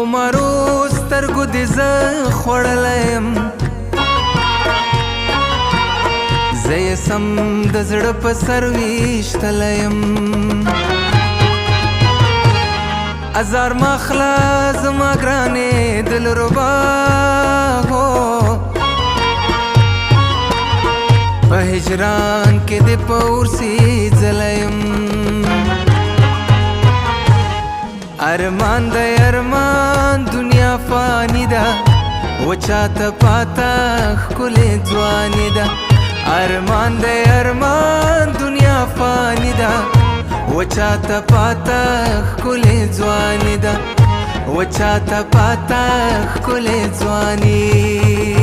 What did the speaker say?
خمارو سترګو دې زه خوړلی یم زه یې سم د زړه په سر ویشتلی یم ازار ماخله زما ګرانې دلربا هو په هجران کې دې په اورسېدلی یم ارمان دی ارمان دنیا فانی ده و چاته پاته ښکلې ځواني ده ارمان دی ارمان دنیا فانی ده و چاته پاته ښکلې ځواني ده و چاته پاته ښکلې ځواني